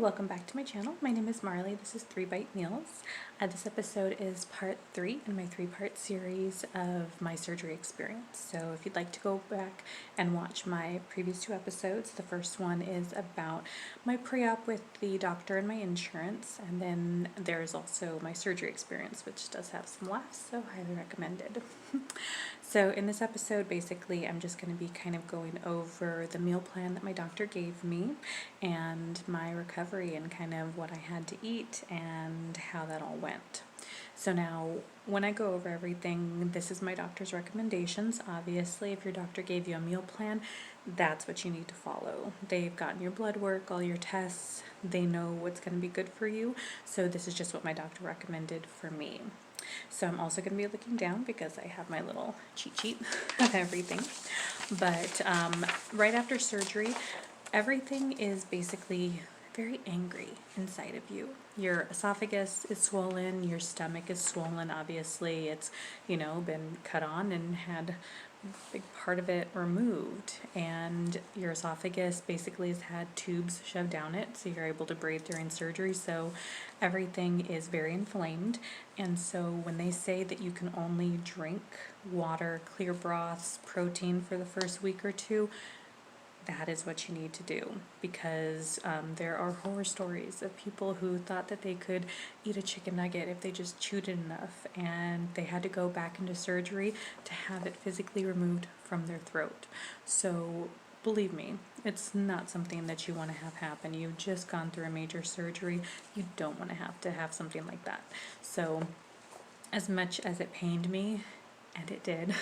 welcome back to my channel. My name is Marley. This is 3 Bite Meals. This episode is part 3 in my 3-part series of my surgery experience. So if you'd like to go back and watch my previous 2 episodes, the first one is about my pre-op with the doctor and my insurance, and then there's also my surgery experience, which does have some laughs, so highly recommended. So in this episode, basically, I'm just going to be kind of going over the meal plan that my doctor gave me and my recovery and kind of what I had to eat and how that all went. So now, when I go over everything, this is my doctor's recommendations. Obviously, if your doctor gave you a meal plan, that's what you need to follow. They've gotten your blood work, all your tests, they know what's going to be good for you. So this is just what my doctor recommended for me. So I'm also going to be looking down because I have my little cheat sheet of everything. But right after surgery, everything is basically very angry inside of you. Your esophagus is swollen, your stomach is swollen. Obviously, it's, been cut on and had a big part of it removed. And your esophagus basically has had tubes shoved down it, so you're able to breathe during surgery. So everything is very inflamed. And so when they say that you can only drink water, clear broths, protein for the first week or two, that is what you need to do, because there are horror stories of people who thought that they could eat a chicken nugget if they just chewed it enough, and they had to go back into surgery to have it physically removed from their throat. So believe me, it's not something that you want to have happen. You've just gone through a major surgery. You don't want to have something like that. So as much as it pained me, and it did,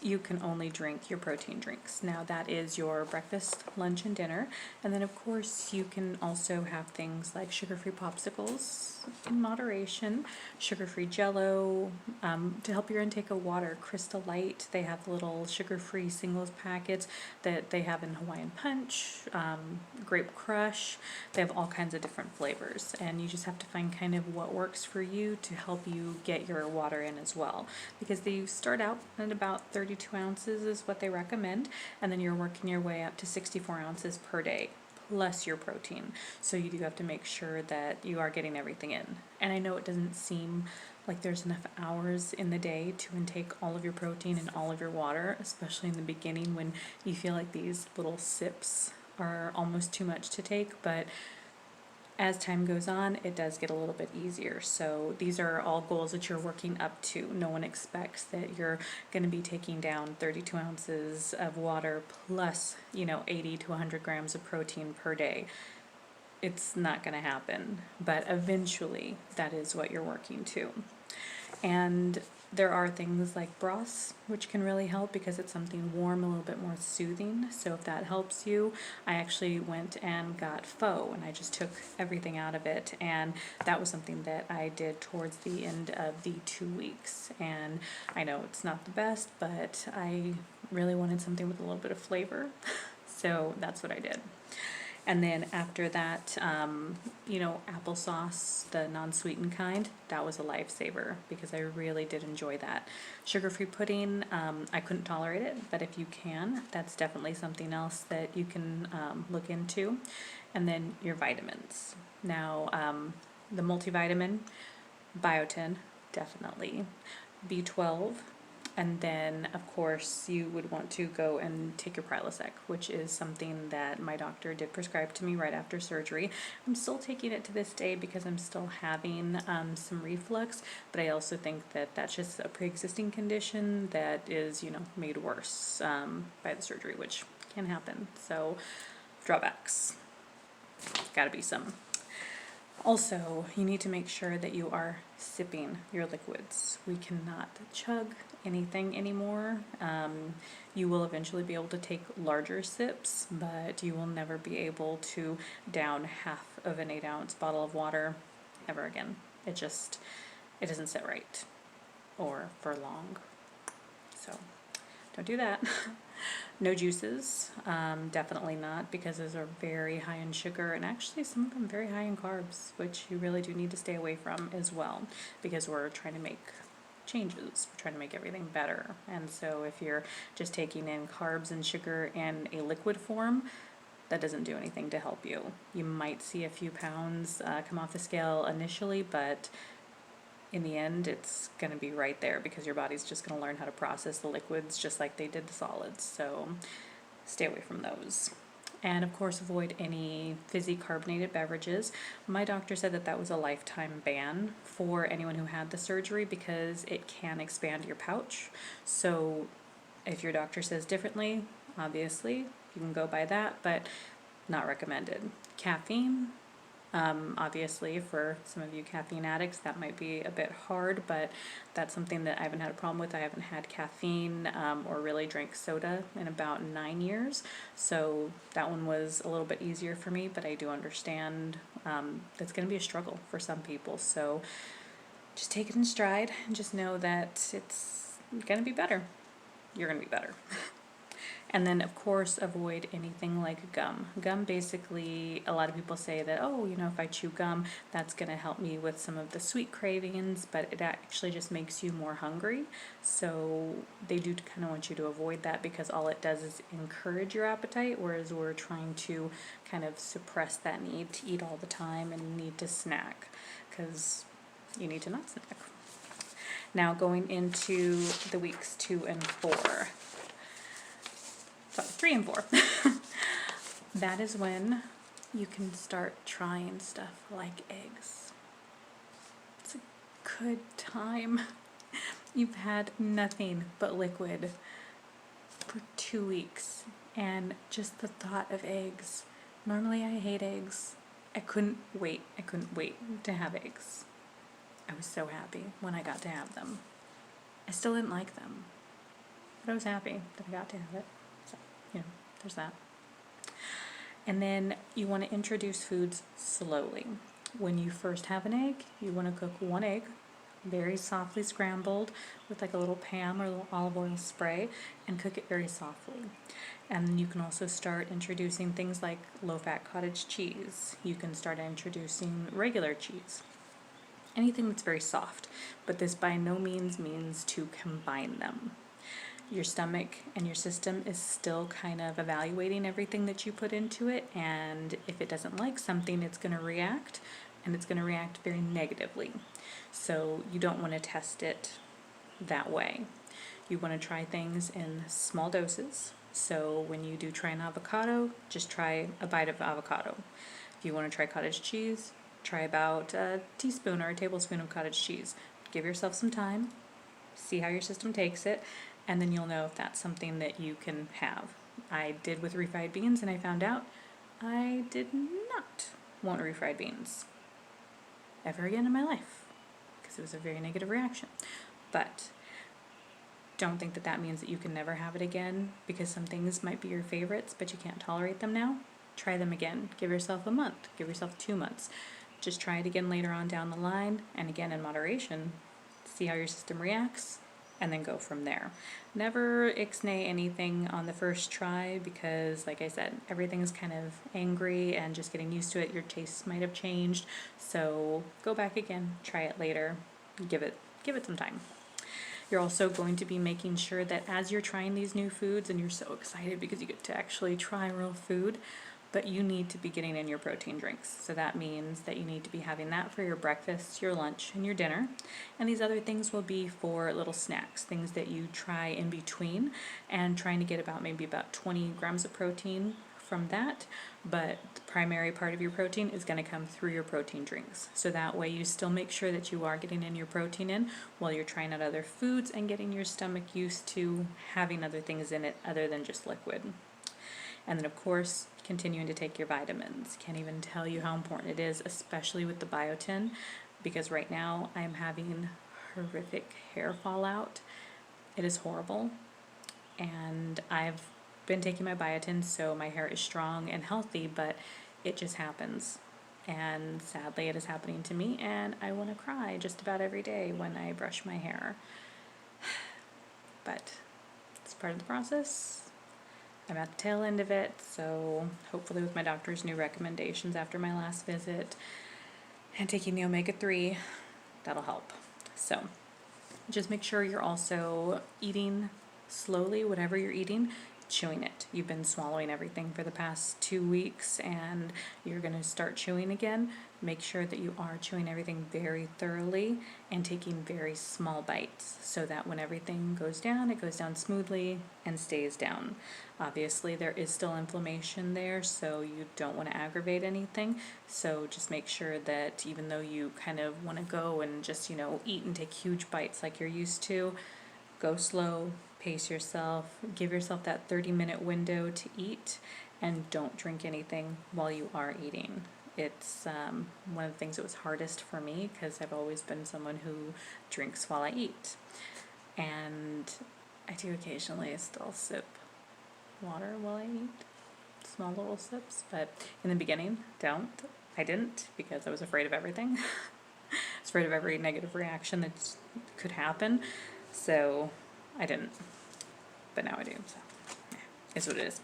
you can only drink your protein drinks. Now that is your breakfast, lunch, and dinner. And then of course you can also have things like sugar-free popsicles in moderation, sugar-free Jello, to help your intake of water. Crystal Light, they have little sugar-free singles packets that they have in Hawaiian Punch, Grape Crush. They have all kinds of different flavors, and you just have to find kind of what works for you to help you get your water in as well, because they start out at about 32 ounces is what they recommend, and then you're working your way up to 64 ounces per day plus your protein. So you do have to make sure that you are getting everything in. And I know it doesn't seem like there's enough hours in the day to intake all of your protein and all of your water, especially in the beginning when you feel like these little sips are almost too much to take, but as time goes on, it does get a little bit easier. So these are all goals that you're working up to. No one expects that you're going to be taking down 32 ounces of water plus, 80 to 100 grams of protein per day. It's not going to happen, but eventually that is what you're working to. And there are things like broths, which can really help because it's something warm, a little bit more soothing. So if that helps you, I actually went and got pho, and I just took everything out of it. And that was something that I did towards the end of the 2 weeks. And I know it's not the best, but I really wanted something with a little bit of flavor. So that's what I did. And then after that, applesauce, the non-sweetened kind, that was a lifesaver because I really did enjoy that. Sugar-free pudding, I couldn't tolerate it, but if you can, that's definitely something else that you can look into. And then your vitamins. Now, the multivitamin, biotin, definitely. B12. And then, of course, you would want to go and take your Prilosec, which is something that my doctor did prescribe to me right after surgery. I'm still taking it to this day because I'm still having some reflux, but I also think that that's just a pre-existing condition that is, made worse by the surgery, which can happen. So, drawbacks. Gotta be some. Also, you need to make sure that you are sipping your liquids. We cannot chug anything anymore. You will eventually be able to take larger sips, but you will never be able to down half of an 8-ounce bottle of water ever again. It doesn't sit right or for long. So don't do that. No juices, definitely not, because those are very high in sugar, and actually some of them very high in carbs, which you really do need to stay away from as well, because we're trying to make changes. We're trying to make everything better. And so if you're just taking in carbs and sugar in a liquid form, that doesn't do anything to help you. You might see a few pounds come off the scale initially, but in the end, it's going to be right there because your body's just going to learn how to process the liquids just like they did the solids. So stay away from those. And of course, avoid any fizzy carbonated beverages. My doctor said that that was a lifetime ban for anyone who had the surgery because it can expand your pouch. So if your doctor says differently, obviously you can go by that, but not recommended. Caffeine, obviously for some of you caffeine addicts that might be a bit hard, but that's something that I haven't had a problem with. I haven't had caffeine or really drank soda in about 9 years, so that one was a little bit easier for me, but I do understand that's going to be a struggle for some people, so just take it in stride and just know that it's going to be better. You're going to be better. And then, of course, avoid anything like gum. Gum, basically, a lot of people say that, oh, you know, if I chew gum, that's going to help me with some of the sweet cravings, but it actually just makes you more hungry. So they do kind of want you to avoid that because all it does is encourage your appetite, whereas we're trying to kind of suppress that need to eat all the time and need to snack because you need to not snack. Now, going into the weeks 2 and 4. 3 and 4. That is when you can start trying stuff like eggs. It's a good time. You've had nothing but liquid for 2 weeks, and just the thought of eggs. Normally I hate eggs. I couldn't wait to have eggs. I was so happy when I got to have them. I still didn't like them, but I was happy that I got to have it. So, you know, there's that. And then you want to introduce foods slowly. When you first have an egg, you want to cook 1 egg, very softly scrambled with like a little Pam or a little olive oil spray, and cook it very softly. And you can also start introducing things like low-fat cottage cheese. You can start introducing regular cheese. Anything that's very soft, but this by no means means to combine them. Your stomach and your system is still kind of evaluating everything that you put into it, and if it doesn't like something, it's going to react, and it's going to react very negatively. So you don't want to test it that way. You want to try things in small doses. So when you do try an avocado, just try a bite of avocado. If you want to try cottage cheese, try about a teaspoon or a tablespoon of cottage cheese. Give yourself some time, see how your system takes it, and then you'll know if that's something that you can have. I did with refried beans, and I found out I did not want refried beans ever again in my life because it was a very negative reaction. But don't think that that means that you can never have it again, because some things might be your favorites, but you can't tolerate them now. Try them again. Give yourself a month. Give yourself 2 months. Just try it again later on down the line, and again in moderation. See how your system reacts, and then go from there. Never ixnay anything on the first try because, like I said, everything's kind of angry and just getting used to it. Your tastes might have changed, so go back again, try it later, give it some time. You're also going to be making sure that as you're trying these new foods, and you're so excited because you get to actually try real food, but you need to be getting in your protein drinks. So that means that you need to be having that for your breakfast, your lunch, and your dinner. And these other things will be for little snacks, things that you try in between, and trying to get maybe about 20 grams of protein from that. But the primary part of your protein is going to come through your protein drinks. So that way you still make sure that you are getting in your protein in while you're trying out other foods and getting your stomach used to having other things in it other than just liquid. And then, of course, continuing to take your vitamins. Can't even tell you how important it is, especially with the biotin, because right now I'm having horrific hair fallout. It is horrible, and I've been taking my biotin, so my hair is strong and healthy, but it just happens. And sadly, it is happening to me, and I want to cry just about every day when I brush my hair. But it's part of the process. I'm at the tail end of it, so hopefully with my doctor's new recommendations after my last visit and taking the omega-3, that'll help. So just make sure you're also eating slowly, whatever you're eating. chewing it. You've been swallowing everything for the past 2 weeks and you're going to start chewing again. Make sure that you are chewing everything very thoroughly and taking very small bites so that when everything goes down, it goes down smoothly and stays down. Obviously, there is still inflammation there, so you don't want to aggravate anything. So just make sure that even though you kind of want to go and just, eat and take huge bites like you're used to, go slow, pace yourself, give yourself that 30-minute window to eat, and don't drink anything while you are eating. It's one of the things that was hardest for me because I've always been someone who drinks while I eat. And I do occasionally still sip water while I eat, small little sips, but in the beginning, I didn't because I was afraid of everything. I was afraid of every negative reaction that could happen, so I didn't, but now I do, so yeah, it's what it is.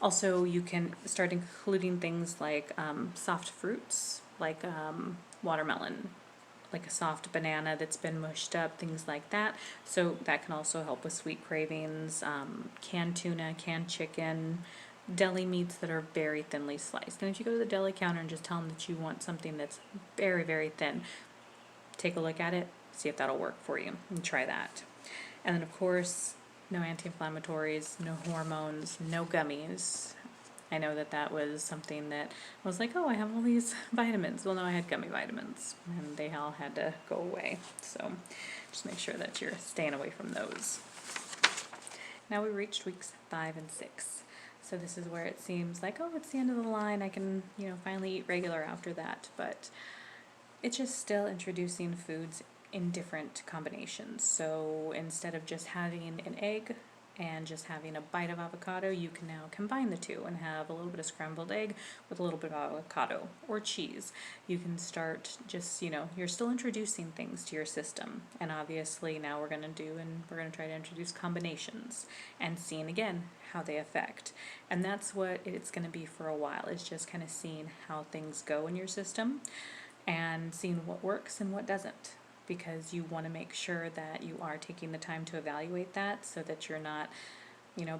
Also, you can start including things like soft fruits, like watermelon, like a soft banana that's been mushed up, things like that. So that can also help with sweet cravings, canned tuna, canned chicken, deli meats that are very thinly sliced. And if you go to the deli counter and just tell them that you want something that's very, very thin, take a look at it, see if that'll work for you, and try that. And then, of course, no anti-inflammatories, no hormones, no gummies. I know that was something that I was like, oh, I have all these vitamins. Well, no, I had gummy vitamins, and they all had to go away. So just make sure that you're staying away from those. Now we reached weeks 5 and 6. So this is where it seems like, oh, it's the end of the line. I can, finally eat regular after that. But it's just still introducing foods in different combinations. So instead of just having an egg and just having a bite of avocado, you can now combine the two and have a little bit of scrambled egg with a little bit of avocado or cheese. You can start just, you're still introducing things to your system. And obviously now we're going to try to introduce combinations and seeing again how they affect. And that's what it's going to be for a while, is just kind of seeing how things go in your system and seeing what works and what doesn't, because you want to make sure that you are taking the time to evaluate that so that you're not,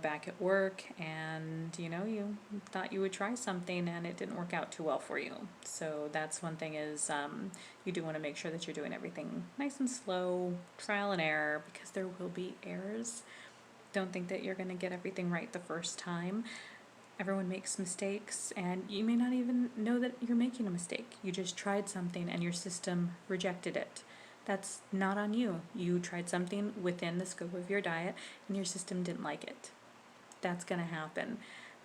back at work and, you thought you would try something and it didn't work out too well for you. So that's one thing is you do want to make sure that you're doing everything nice and slow, trial and error, because there will be errors. Don't think that you're going to get everything right the first time. Everyone makes mistakes, and you may not even know that you're making a mistake. You just tried something and your system rejected it. That's not on you. You tried something within the scope of your diet and your system didn't like it. That's going to happen.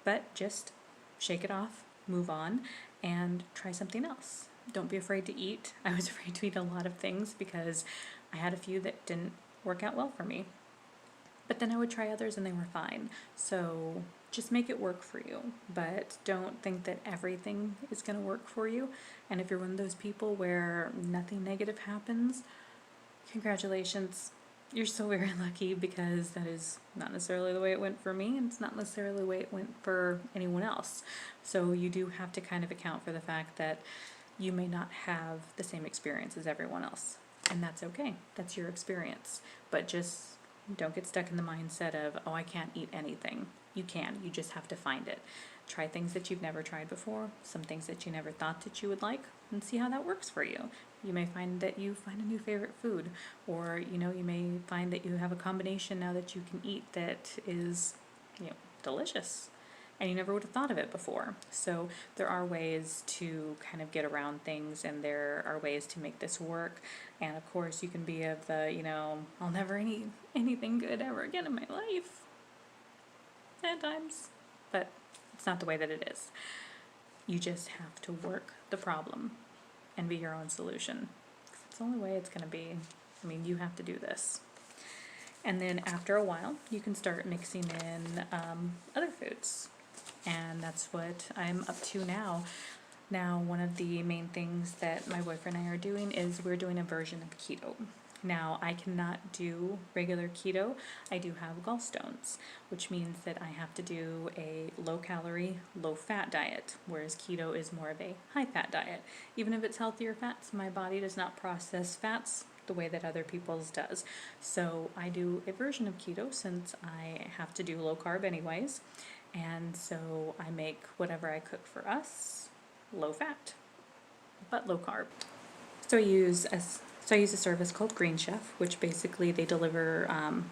But just shake it off, move on, and try something else. Don't be afraid to eat. I was afraid to eat a lot of things because I had a few that didn't work out well for me. But then I would try others and they were fine. So just make it work for you, but don't think that everything is going to work for you. And if you're one of those people where nothing negative happens, congratulations. You're so very lucky, because that is not necessarily the way it went for me, and it's not necessarily the way it went for anyone else. So you do have to kind of account for the fact that you may not have the same experience as everyone else. And that's okay. That's your experience. But just don't get stuck in the mindset of, oh, I can't eat anything. You can. You just have to find it. Try things that you've never tried before, some things that you never thought that you would like, and see how that works for you. You may find that you find a new favorite food, or, you may find that you have a combination now that you can eat that is, delicious. And you never would have thought of it before. So there are ways to kind of get around things, and there are ways to make this work. And of course you can be of the, I'll never eat anything good ever again in my life. At times. But it's not the way that it is. You just have to work the problem and be your own solution. It's the only way it's going to be. You have to do this. And then after a while, you can start mixing in other foods. And that's what I'm up to now. Now, one of the main things that my boyfriend and I are doing is we're doing a version of keto. Now, I cannot do regular keto. I do have gallstones, which means that I have to do a low-calorie, low-fat diet, whereas keto is more of a high-fat diet. Even if it's healthier fats, my body does not process fats the way that other people's does. So I do a version of keto since I have to do low carb anyways. And so I make whatever I cook for us low fat, but low carb. So I use a service called Green Chef, which basically they deliver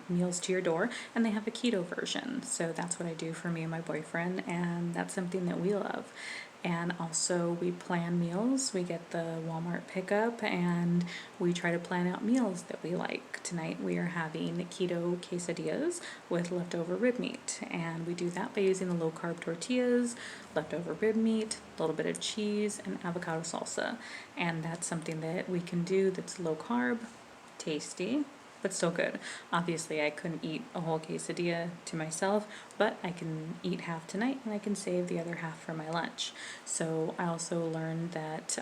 meals to your door, and they have a keto version. So that's what I do for me and my boyfriend, and that's something that we love. And also we plan meals. We get the Walmart pickup, and we try to plan out meals that we like. Tonight we are having keto quesadillas with leftover rib meat, and we do that by using the low carb tortillas, leftover rib meat, a little bit of cheese, and avocado salsa. And that's something that we can do that's low carb, tasty, but still good. Obviously, I couldn't eat a whole quesadilla to myself, but I can eat half tonight and I can save the other half for my lunch. So I also learned that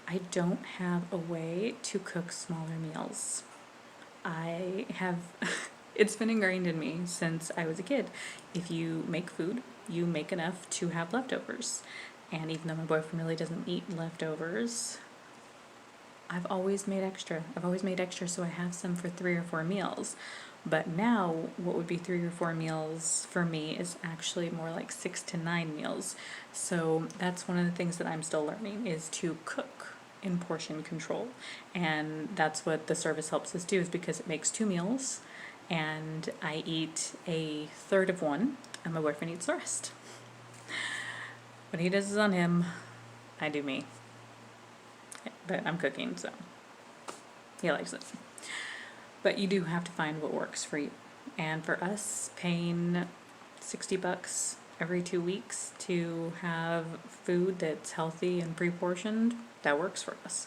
I don't have a way to cook smaller meals. I have, it's been ingrained in me since I was a kid. If you make food, you make enough to have leftovers. And even though my boyfriend really doesn't eat leftovers, I've always made extra. So I have some for 3 or 4 meals. But now, what would be 3 or 4 meals for me is actually more like 6 to 9 meals. So that's one of the things that I'm still learning, is to cook in portion control. And that's what the service helps us do, is because it makes 2 meals and I eat a third of one and my boyfriend eats the rest. What he does is on him, I do me. But I'm cooking, so he likes it. But you do have to find what works for you. And for us, paying $60 every 2 weeks to have food that's healthy and pre-portioned, that works for us.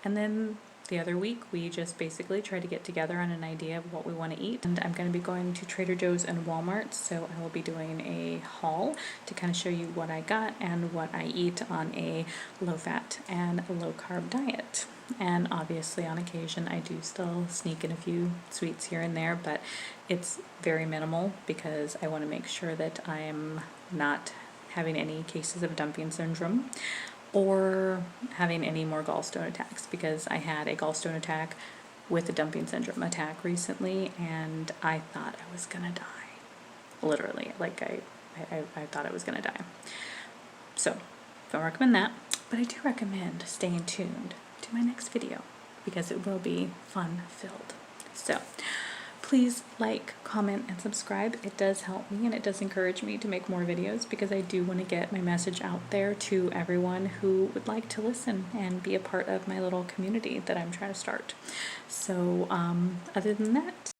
And then the other week, we just basically try to get together on an idea of what we want to eat. And I'm going to be going to Trader Joe's and Walmart, so I will be doing a haul to kind of show you what I got and what I eat on a low-fat and low-carb diet. And obviously, on occasion, I do still sneak in a few sweets here and there, but it's very minimal because I want to make sure that I'm not having any cases of dumping syndrome or having any more gallstone attacks, because I had a gallstone attack with a dumping syndrome attack recently, and I thought I was gonna die. Literally, like I thought I was gonna die. So, don't recommend that, but I do recommend staying tuned to my next video because it will be fun-filled. So, please like, comment, and subscribe. It does help me and it does encourage me to make more videos because I do want to get my message out there to everyone who would like to listen and be a part of my little community that I'm trying to start. So, other than that,